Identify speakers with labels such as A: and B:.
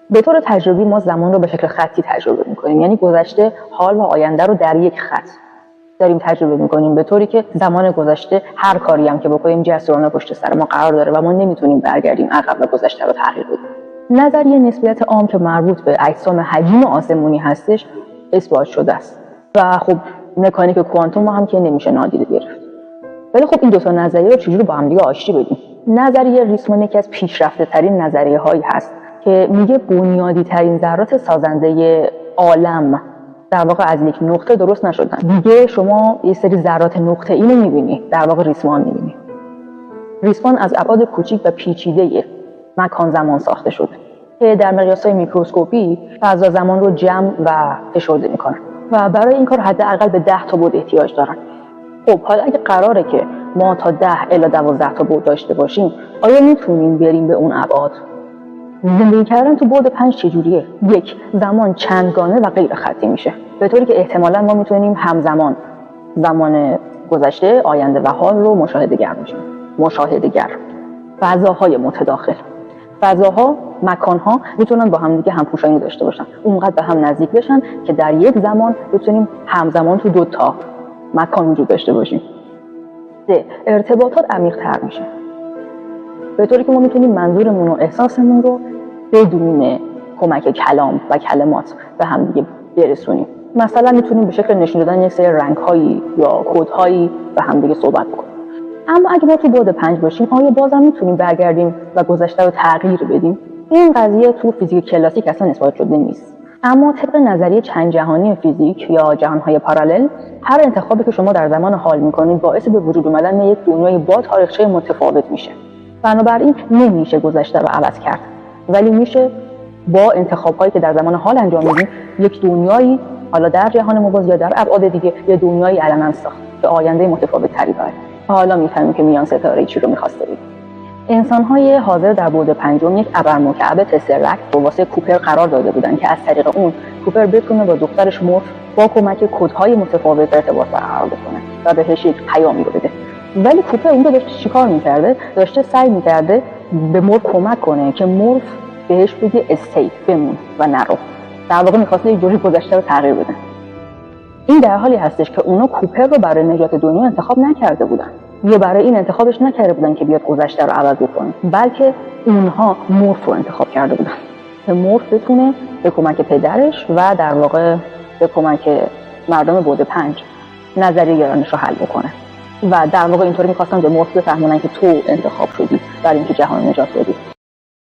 A: به طور تجربی ما زمان رو به شکل خطی تجربه میکنیم، یعنی گذشته، حال و آینده رو در یک خط داریم تجربه میکنیم، به طوری که زمان گذشته هر کاری هم که بکنیم جسورانه پشت سر ما قرار داره و ما نمیتونیم برگردیم عقب و گذشته رو تغییر بدیم. نظریه نسبیت عام که مربوط به اجسام حجیم آسمونی هستش اثبات شده است و خب مکانیک کوانتوم هم که نمیشه نادیده گرفت. ولی خب این دو تا نظریه رو چجوری با هم دیگه آشتی بدیم؟ نظریه ریسمان یکی از پیشرفته ترین نظریه هایی هست که میگه بنیادی ترین ذرات سازنده عالم در واقع از یک نقطه درست نشدن. دیگه شما یه سری ذرات نقطه‌ای رو می‌بینی، در واقع ریسمان می‌بینی. ریسمان از ابعاد کوچیک و پیچیده مکان زمان ساخته شده که در مقیاس‌های میکروسکوپی فضا زمان رو جمع و فشرده می‌کنن و برای این کار حداقل به 10 تا بعد احتیاج دارن. خب حالا اگه قراره که ما تا 10 الی 12 تا بعد داشته باشیم، آیا میتونیم بریم به اون ابعاد؟ زندگی کردن تو بعد 5 چجوریه؟ 1. زمان چندگانه و غیر خطی میشه، به طوری که احتمالاً ما میتونیم همزمان زمان گذشته، آینده و حال رو مشاهده‌گر. فضاهای متداخل، فضاها، مکانها میتونن با هم دیگه همپوشانی داشته باشن، اونقدر به هم نزدیک بشن که در یک زمان بتونیم همزمان تو 2 تا مکان وجود داشته باشیم. 3. ارتباطات عمیق‌تر میشه، به طوری که ما میتونیم منظورمون و احساسمون رو بدون کمک کلام و کلمات به هم دیگه برسونیم. مثلا میتونیم به شکل نشون دادن یک سری رنگ‌هایی یا کدهایی به هم دیگه صحبت بکنیم. اما اگه ما تو بعد 5 باشیم، آیا بازم میتونیم برگردیم و گذشته رو تغییر بدیم؟ این قضیه تو فیزیک کلاسیک اصلا اثبات شده نیست. اما طبق نظریه چند جهانی فیزیک یا جهان‌های پارالل، هر انتخابی که شما در زمان حال می‌کنید باعث به وجود اومدن یک دنیای با تاریخچه متفاوت میشه. بنابراین نمیشه گذشته رو عوض کرد، ولی میشه با انتخاب‌هایی که در زمان حال انجام میدیم یک دنیایی، حالا در جهان موازی یا در ابعاد دیگه، یه دنیایی علنا ساخت که آینده متفاوت‌تری داره. حالا میفهمیم که میان ستاره چی رو می‌خواسته بگه. انسان‌های حاضر در بعد 5 یک ابرمکعب تسرکت با واسه کوپر قرار داده بودن که از طریق اون کوپر بتونه با دخترش مورف با کمک کدهای متفاوت ارتباط برقرار کنه و بهش یک پیامی رو بده. ولی کوپر اونجا داشته چیکار می‌کرده؟ داشته سعی می‌کرده به مورف کمک کنه که مورف بهش بگه استیت، بمون و نرو. در واقع می‌خواسته یه جوری گذشته رو تغییر بده. این در حالی هستش که اونا کوپر رو برای نجات دنیا انتخاب نکرده بودن، یا برای این انتخابش نکرده بودن که بیاد گذشته رو عوض بکنه، بلکه اونها مورف رو انتخاب کرده بودن که مورف بتونه به کمک پدرش و در واقع به کمک مردم بعد 5 نظریه گرانش رو حل بکنه و در واقع اینطوری می‌خواستن به مورف بفهمونن که تو انتخاب شدی برای اینکه جهان نجات بدی.